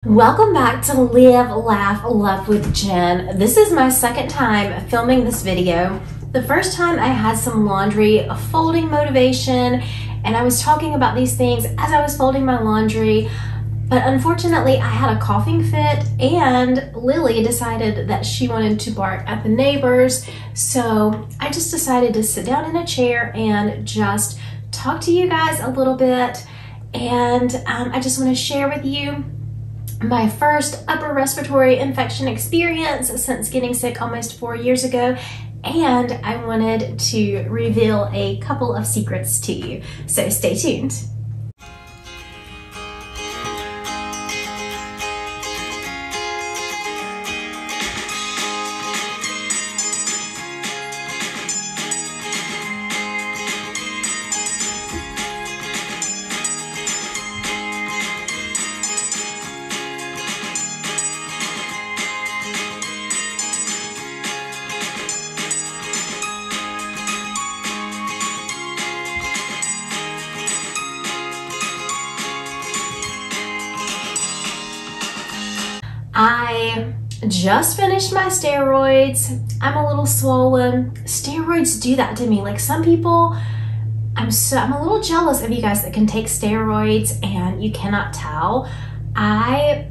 Welcome back to Live, Laugh, Love with Jen. This is my second time filming this video. The first time I had some laundry folding motivation and I was talking about these things as I was folding my laundry, but unfortunately I had a coughing fit and Lily decided that she wanted to bark at the neighbors. So I just decided to sit down in a chair and just talk to you guys a little bit. And I just want to share with you my first upper respiratory infection experience since getting sick almost 4 years ago, and I wanted to reveal a couple of secrets to you, so stay tuned. I just finished my steroids. I'm a little swollen. Steroids do that to me. Like some people, I'm a little jealous of you guys that can take steroids and you cannot tell. I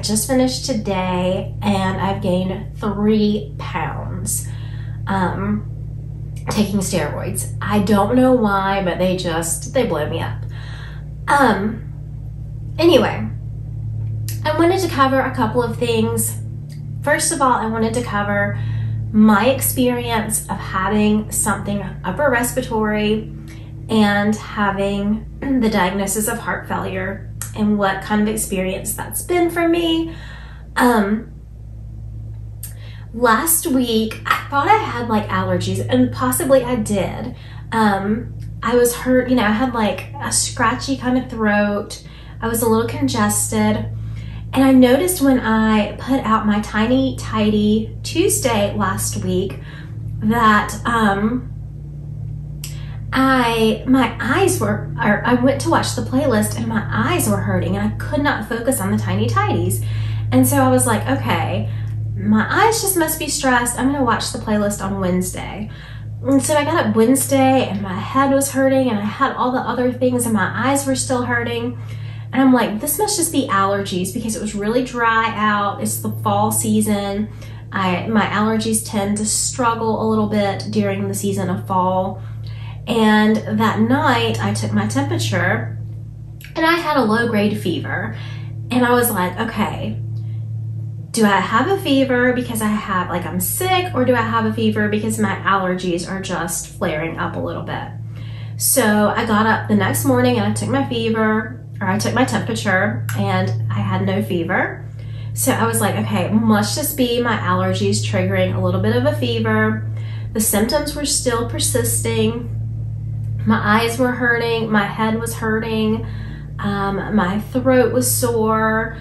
just finished today and I've gained 3 pounds taking steroids. I don't know why, but they blow me up. Anyway, I wanted to cover a couple of things. First of all, I wanted to cover my experience of having something upper respiratory and having the diagnosis of heart failure and what kind of experience that's been for me. Last week, I thought I had like allergies, and possibly I did. I was hurt, I had like a scratchy kind of throat. I was a little congested. And I noticed when I put out my Tiny Tidy Tuesday last week that I went to watch the playlist and my eyes were hurting and I could not focus on the Tiny Tidies. And so I was like, okay, my eyes just must be stressed. I'm gonna watch the playlist on Wednesday. And so I got up Wednesday and my head was hurting and I had all the other things and my eyes were still hurting. And I'm like, this must just be allergies because it was really dry out. It's the fall season. My allergies tend to struggle a little bit during the season of fall. And that night I took my temperature and I had a low-grade fever. And I was like, okay, do I have a fever because I'm sick, or do I have a fever because my allergies are just flaring up a little bit? So I got up the next morning and I took my temperature and I had no fever. So I was like, okay, it must just be my allergies triggering a little bit of a fever. The symptoms were still persisting. My eyes were hurting, my head was hurting, my throat was sore,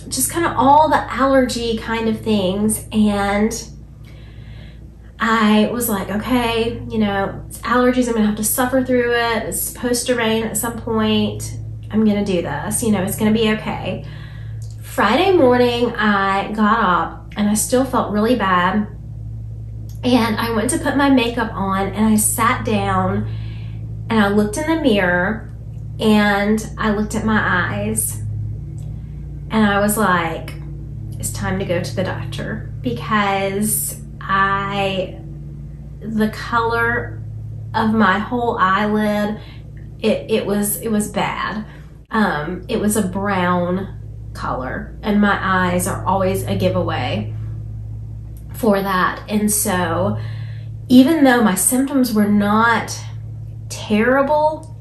just kind of all the allergy kind of things. And I was like, okay, it's allergies, I'm gonna have to suffer through it. It's supposed to rain at some point. I'm gonna do this, it's gonna be okay. Friday morning, I got up and I still felt really bad. And I went to put my makeup on and I sat down and I looked in the mirror and I looked at my eyes and I was like, it's time to go to the doctor, because the color of my whole eyelid, it was bad. It was a brown color and my eyes are always a giveaway for that. And so even though my symptoms were not terrible,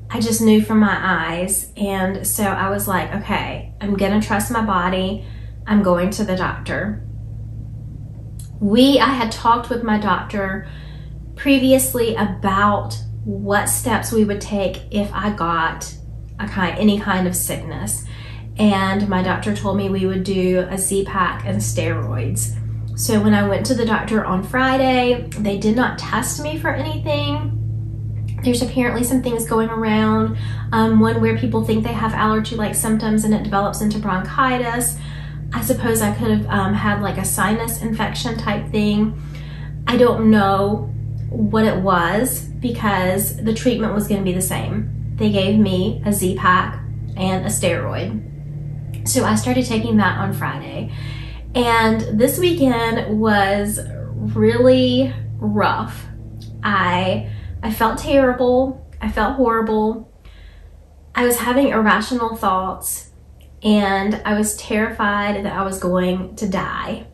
I just knew from my eyes. And so I was like, okay, I'm gonna trust my body. I'm going to the doctor. I had talked with my doctor previously about what steps we would take if I got any kind of sickness. And my doctor told me we would do a Z-Pack and steroids. So when I went to the doctor on Friday, they did not test me for anything. There's apparently some things going around, one where people think they have allergy-like symptoms and it develops into bronchitis. I suppose I could have had like a sinus infection type thing. I don't know what it was because the treatment was going to be the same. They gave me a Z-Pack and a steroid. So I started taking that on Friday. And this weekend was really rough. I felt terrible. I felt horrible. I was having irrational thoughts and I was terrified that I was going to die.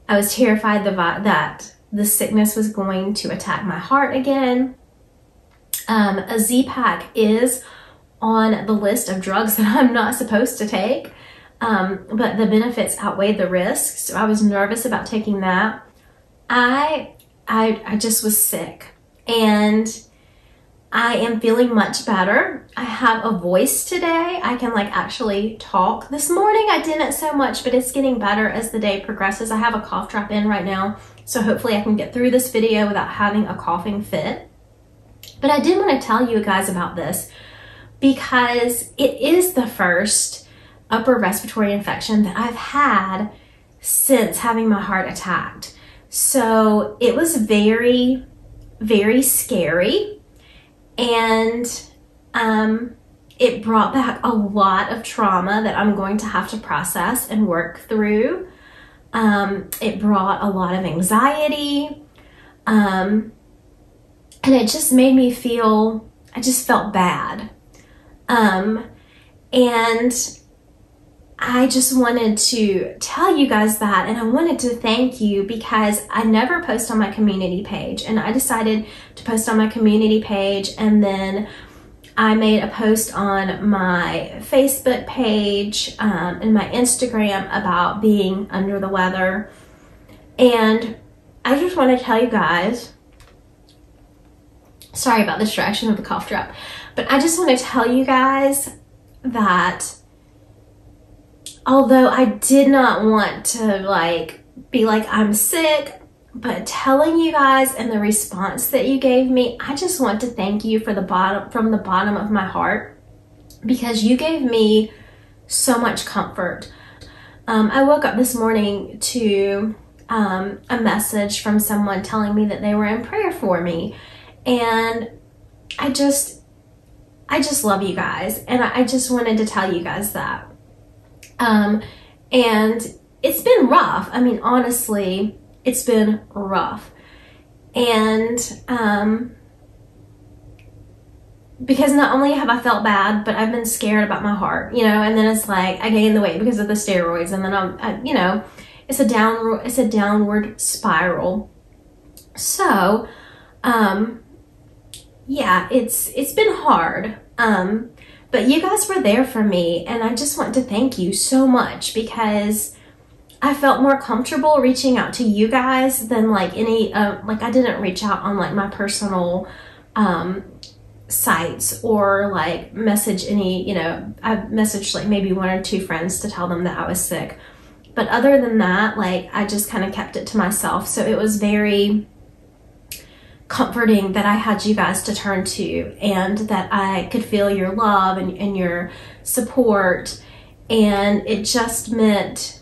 I was terrified that the sickness was going to attack my heart again. A Z-Pack is on the list of drugs that I'm not supposed to take, but the benefits outweighed the risks. So I was nervous about taking that. I just was sick. And I am feeling much better. I have a voice today. I can like actually talk. This morning I didn't so much, but it's getting better as the day progresses. I have a cough drop in right now, so hopefully I can get through this video without having a coughing fit. But I did want to tell you guys about this because it is the first upper respiratory infection that I've had since having my heart attacked. So it was very, very scary, and it brought back a lot of trauma that I'm going to have to process and work through. It brought a lot of anxiety, and it just made me feel, I just felt bad. And I just wanted to tell you guys that, and I wanted to thank you because I never post on my community page, and I decided to post on my community page, and then I made a post on my Facebook page and my Instagram about being under the weather. And I just want to tell you guys, sorry about the distraction of the cough drop, but I just want to tell you guys that although I did not want to like be like I'm sick, but telling you guys and the response that you gave me, I just want to thank you from the bottom of my heart, because you gave me so much comfort. I woke up this morning to a message from someone telling me that they were in prayer for me, and I just love you guys, and I just wanted to tell you guys that. And it's been rough. I mean, honestly, it's been rough. And because not only have I felt bad, but I've been scared about my heart, you know, and then it's like I gained the weight because of the steroids, and then you know, it's a downward spiral. So, yeah, it's been hard. But you guys were there for me, and I just want to thank you so much, because I felt more comfortable reaching out to you guys than like any, like I didn't reach out on like my personal sites or like message any, you know, I messaged like maybe 1 or 2 friends to tell them that I was sick. But other than that, like I just kind of kept it to myself. So it was very comforting that I had you guys to turn to, and that I could feel your love and your support, and it just meant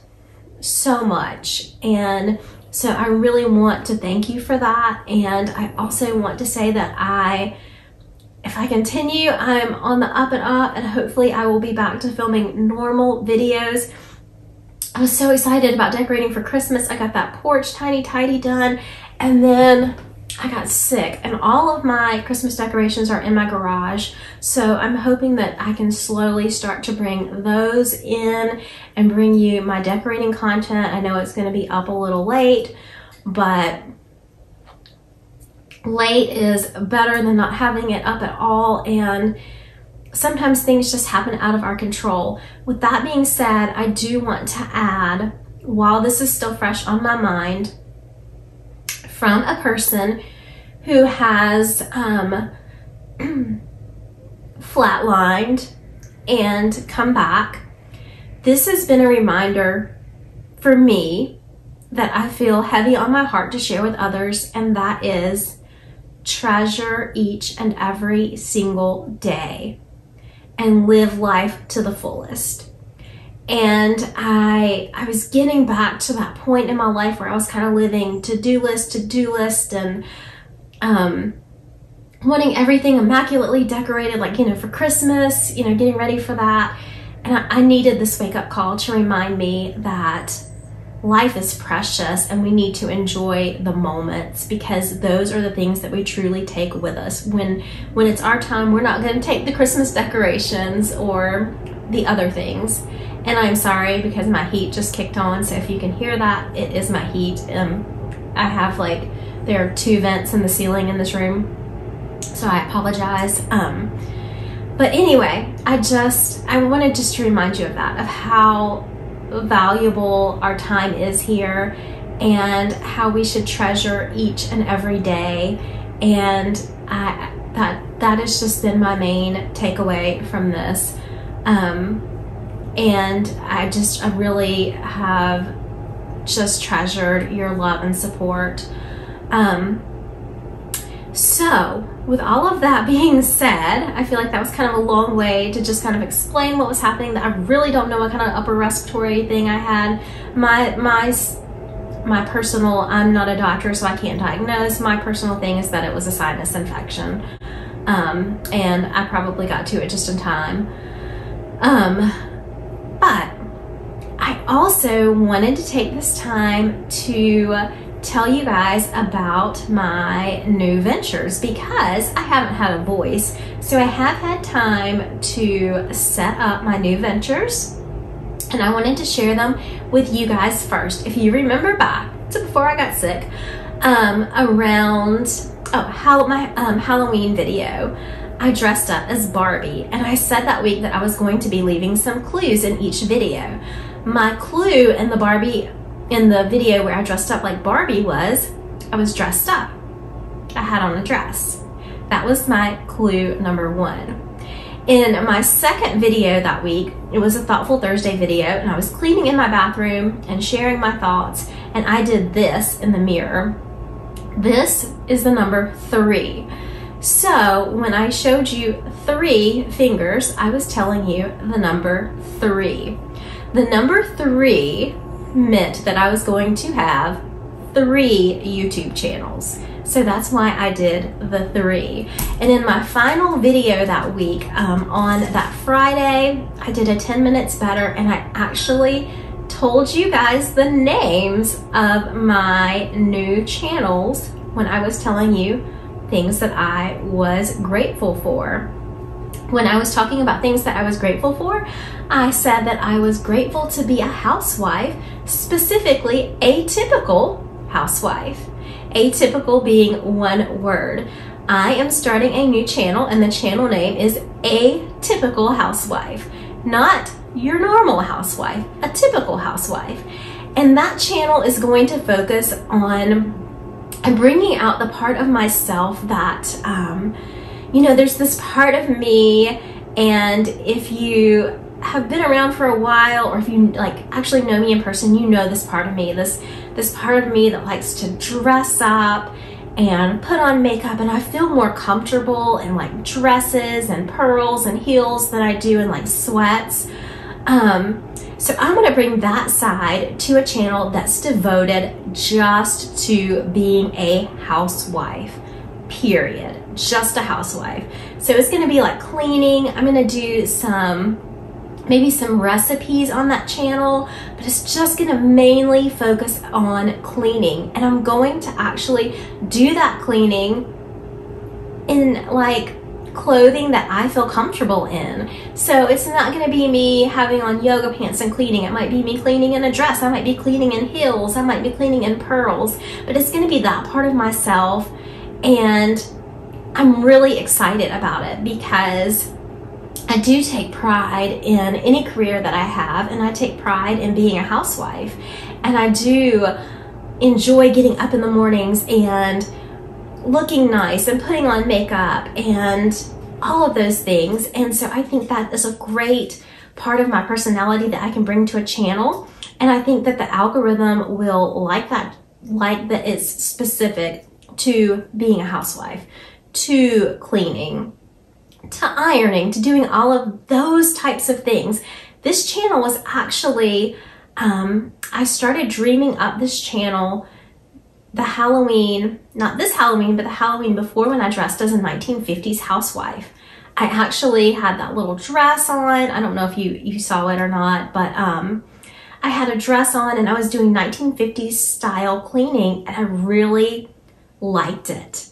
so much. And so I really want to thank you for that. And I also want to say that if I continue, I'm on the up and up, and hopefully I will be back to filming normal videos. I was so excited about decorating for Christmas. I got that porch tiny tidy done, and then I got sick, and all of my Christmas decorations are in my garage. So I'm hoping that I can slowly start to bring those in and bring you my decorating content. I know it's going to be up a little late, but late is better than not having it up at all. And sometimes things just happen out of our control. With that being said, I do want to add, while this is still fresh on my mind, from a person who has flatlined and come back. This has been a reminder for me that I feel heavy on my heart to share with others, and that is, treasure each and every single day and live life to the fullest. And I was getting back to that point in my life where I was kind of living to-do list, and wanting everything immaculately decorated, like, you know, for Christmas, you know, getting ready for that. And I needed this wake-up call to remind me that life is precious and we need to enjoy the moments, because those are the things that we truly take with us. When it's our time, we're not going to take the Christmas decorations or the other things. And I'm sorry, because my heat just kicked on, so if you can hear that, it is my heat. I have, like, there are 2 vents in the ceiling in this room, so I apologize. But anyway, I wanted just to remind you of that, of how valuable our time is here and how we should treasure each and every day. And that has just been my main takeaway from this. And I really have just treasured your love and support. So with all of that being said, I feel like that was kind of a long way to just kind of explain what was happening, that I really don't know what kind of upper respiratory thing I had. My personal, I'm not a doctor, so I can't diagnose. My personal thing is that it was a sinus infection. And I probably got to it just in time. But I also wanted to take this time to tell you guys about my new ventures, because I haven't had a voice. So I have had time to set up my new ventures, and I wanted to share them with you guys first. If you remember back to before I got sick, around my Halloween video, I dressed up as Barbie, and I said that week that I was going to be leaving some clues in each video. My clue in the video where I dressed up like Barbie was, I was dressed up. I had on a dress. That was my clue number 1. In my second video that week, it was a Thoughtful Thursday video, and I was cleaning in my bathroom and sharing my thoughts, and I did this in the mirror. This is the number 3. So when I showed you 3 fingers, I was telling you the number 3. The number 3 meant that I was going to have 3 YouTube channels. So that's why I did the 3. And in my final video that week, on that Friday, I did a 10 minutes better, and I actually told you guys the names of my new channels when I was telling you things that I was grateful for. When I was talking about things that I was grateful for, I said that I was grateful to be a housewife, specifically atypical housewife. Atypical being one word. I am starting a new channel, and the channel name is Atypical Housewife. Not your normal housewife, a typical housewife. And that channel is going to focus on bringing out the part of myself that, you know, there's this part of me, and if you have been around for a while, or if you like actually know me in person, you know this part of me, this part of me that likes to dress up and put on makeup, and I feel more comfortable in like dresses and pearls and heels than I do in like sweats. So I'm gonna bring that side to a channel that's devoted just to being a housewife, period. Just a housewife. So it's gonna be like cleaning. I'm gonna do maybe some recipes on that channel, but it's just gonna mainly focus on cleaning. And I'm going to actually do that cleaning in like clothing that I feel comfortable in. So it's not going to be me having on yoga pants and cleaning. It might be me cleaning in a dress. I might be cleaning in heels. I might be cleaning in pearls. But it's going to be that part of myself. And I'm really excited about it, because I do take pride in any career that I have, and I take pride in being a housewife. And I do enjoy getting up in the mornings and looking nice and putting on makeup and all of those things. And so I think that is a great part of my personality that I can bring to a channel. And I think that the algorithm will like that it's specific to being a housewife, to cleaning, to ironing, to doing all of those types of things. This channel was actually, I started dreaming up this channel the Halloween, not this Halloween, but the Halloween before, when I dressed as a 1950s housewife. I actually had that little dress on. I don't know if you saw it or not, but I had a dress on and I was doing 1950s style cleaning, and I really liked it.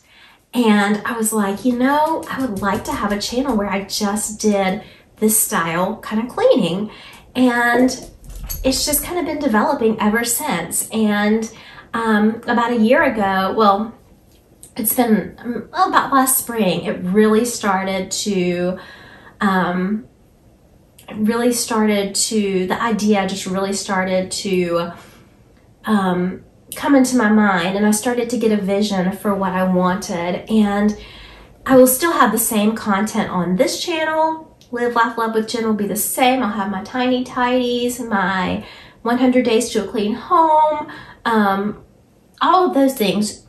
And I was like, you know, I would like to have a channel where I just did this style kind of cleaning. And it's just kind of been developing ever since. And about a year ago, well, it's been about last spring, it really started to, the idea just really started to come into my mind, and I started to get a vision for what I wanted. And I will still have the same content on this channel. Live, Laugh, Love with Jen will be the same. I'll have my tiny tidies, my 100 days to a clean home, all of those things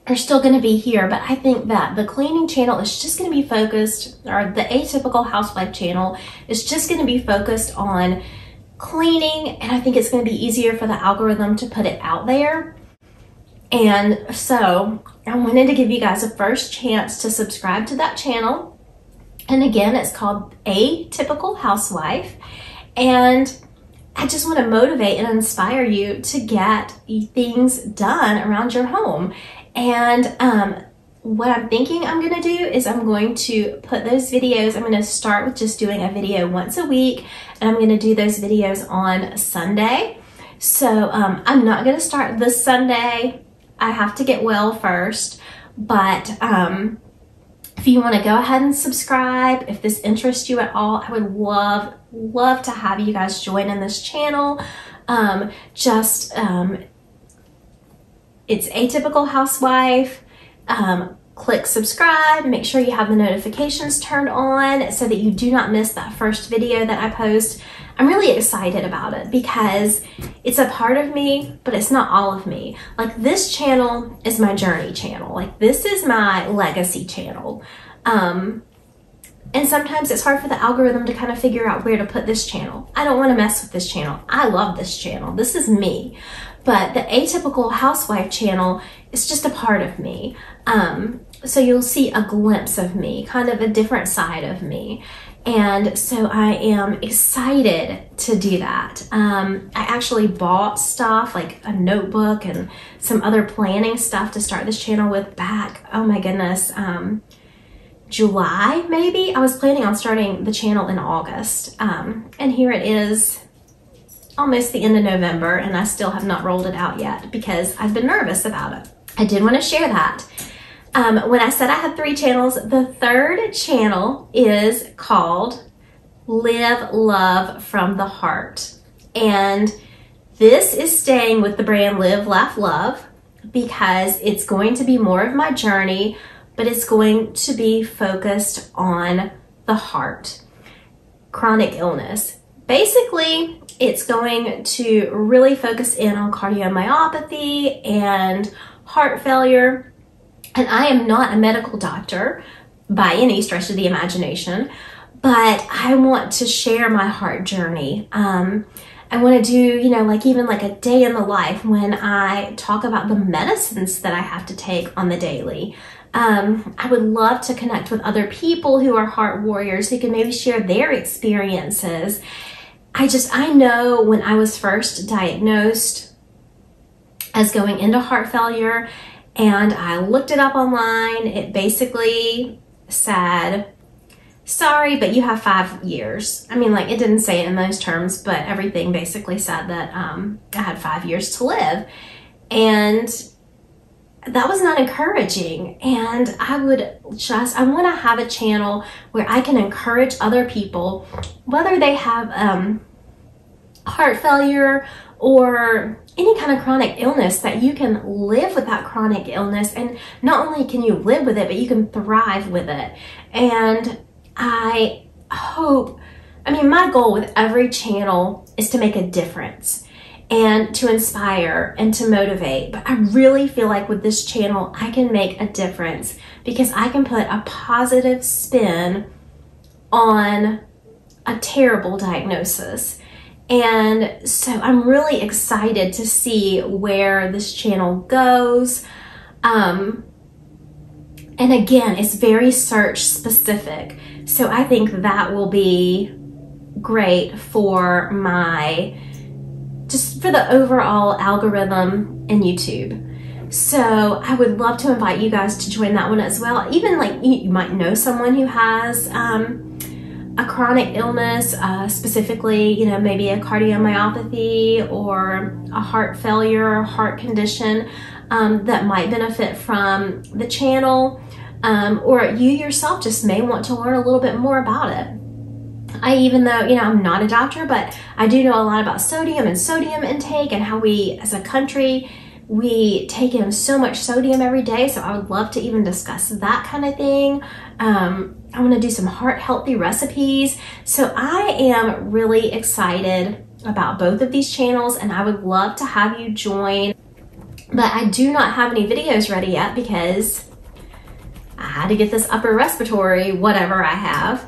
are still going to be here, but I think that the cleaning channel is just going to be focused, or the Atypical Housewife channel is just going to be focused on cleaning, and I think it's going to be easier for the algorithm to put it out there. And so I wanted to give you guys a first chance to subscribe to that channel. And again, it's called Atypical Housewife, and I just want to motivate and inspire you to get things done around your home. And what I'm thinking I'm going to do is I'm going to put those videos, I'm going to start with just doing a video once a week, and I'm going to do those videos on Sunday. So I'm not going to start this Sunday. I have to get well first, but if you want to go ahead and subscribe, if this interests you at all, I would love to have you guys join in this channel. It's Atypical Housewife. Click subscribe, make sure you have the notifications turned on so that you do not miss that first video that I post. I'm really excited about it because it's a part of me, but it's not all of me. Like, this channel is my journey channel. Like, this is my legacy channel. And sometimes it's hard for the algorithm to kind of figure out where to put this channel. I don't want to mess with this channel. I love this channel. This is me. But the Atypical Housewife channel is just a part of me. So you'll see a glimpse of me, kind of a different side of me. And so I am excited to do that. I actually bought stuff like a notebook and some other planning stuff to start this channel with back, oh my goodness, July maybe. I was planning on starting the channel in August. And here it is, almost the end of November, and I still have not rolled it out yet because I've been nervous about it. I did want to share that. When I said I had 3 channels, the third channel is called Live Love from the Heart. And this is staying with the brand Live, Laugh, Love because it's going to be more of my journey, but it's going to be focused on the heart, chronic illness. Basically, it's going to really focus in on cardiomyopathy and heart failure. And I am not a medical doctor by any stretch of the imagination, but I want to share my heart journey. I want to do, you know, like even like a day in the life when I talk about the medicines that I have to take on the daily. I would love to connect with other people who are heart warriors who can maybe share their experiences. I know when I was first diagnosed as going into heart failure, and I looked it up online, it basically said, sorry, but you have 5 years. I mean, like, it didn't say it in those terms, but everything basically said that I had 5 years to live. And that was not encouraging. And I want to have a channel where I can encourage other people, whether they have heart failure or any kind of chronic illness, that you can live with that chronic illness, and not only can you live with it, but you can thrive with it. And my goal with every channel is to make a difference. and to inspire and to motivate. But I really feel like with this channel, I can make a difference because I can put a positive spin on a terrible diagnosis. And so I'm really excited to see where this channel goes. And again, it's very search specific. So I think that will be great for just for the overall algorithm in YouTube. So I would love to invite you guys to join that one as well. Even like you might know someone who has a chronic illness, specifically, you know, maybe a cardiomyopathy or a heart failure, heart condition that might benefit from the channel, or you yourself just may want to learn a little bit more about it. Even though, you know, I'm not a doctor, but I do know a lot about sodium and sodium intake and how we, as a country, we take in so much sodium every day. So I would love to even discuss that kind of thing. I want to do some heart healthy recipes. So I am really excited about both of these channels, and I would love to have you join. But I do not have any videos ready yet because I had to get this upper respiratory, whatever I have.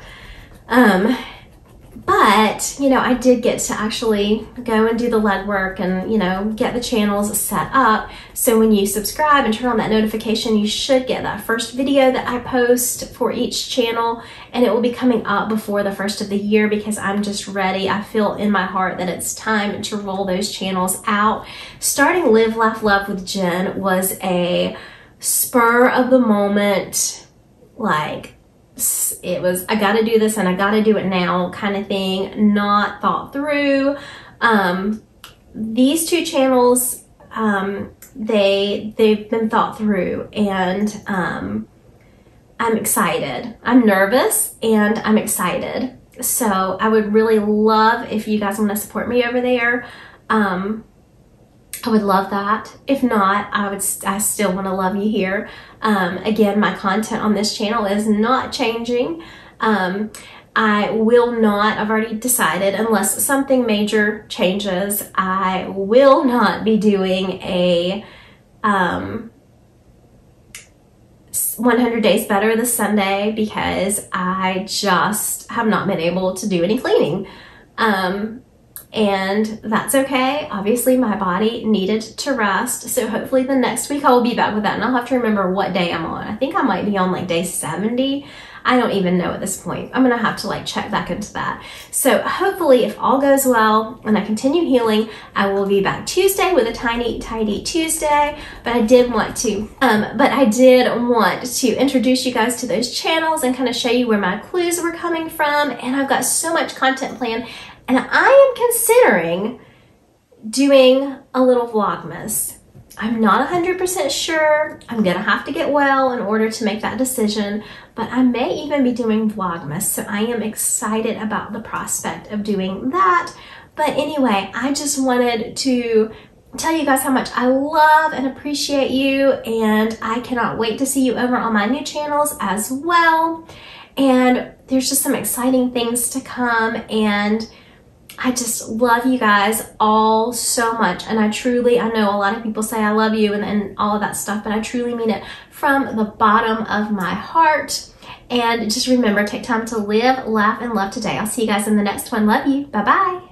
But, you know, I did get to actually go and do the legwork and, you know, get the channels set up. So when you subscribe and turn on that notification, you should get that first video that I post for each channel, and it will be coming up before the first of the year because I'm just ready. I feel in my heart that it's time to roll those channels out. Starting Live, Laugh, Love with Jen was a spur of the moment, like, it was, I gotta do this and I gotta do it now kind of thing, not thought through. These two channels, they've been thought through, and I'm excited. I'm nervous and I'm excited. So I would really love if you guys want to support me over there. I would love that. If not, I still want to love you here. Again, my content on this channel is not changing. I will not, I've already decided, unless something major changes, I will not be doing a 100 Days Better this Sunday because I just have not been able to do any cleaning. And that's okay. Obviously my body needed to rest. So hopefully the next week I will be back with that, and I'll have to remember what day I'm on. I think I might be on like day 70. I don't even know at this point. I'm gonna have to like check back into that. So hopefully if all goes well and I continue healing, I will be back Tuesday with a Tiny Tidy Tuesday. But I did want to introduce you guys to those channels and kind of show you where my clues were coming from. And I've got so much content planned. And I am considering doing a little Vlogmas. I'm not 100% sure. I'm gonna have to get well in order to make that decision, but I may even be doing Vlogmas. So I am excited about the prospect of doing that. But anyway, I just wanted to tell you guys how much I love and appreciate you, and I cannot wait to see you over on my new channels as well. And there's just some exciting things to come, and I just love you guys all so much. And I know a lot of people say I love you and all of that stuff, but I truly mean it from the bottom of my heart. And just remember, take time to live, laugh, and love today. I'll see you guys in the next one. Love you. Bye-bye.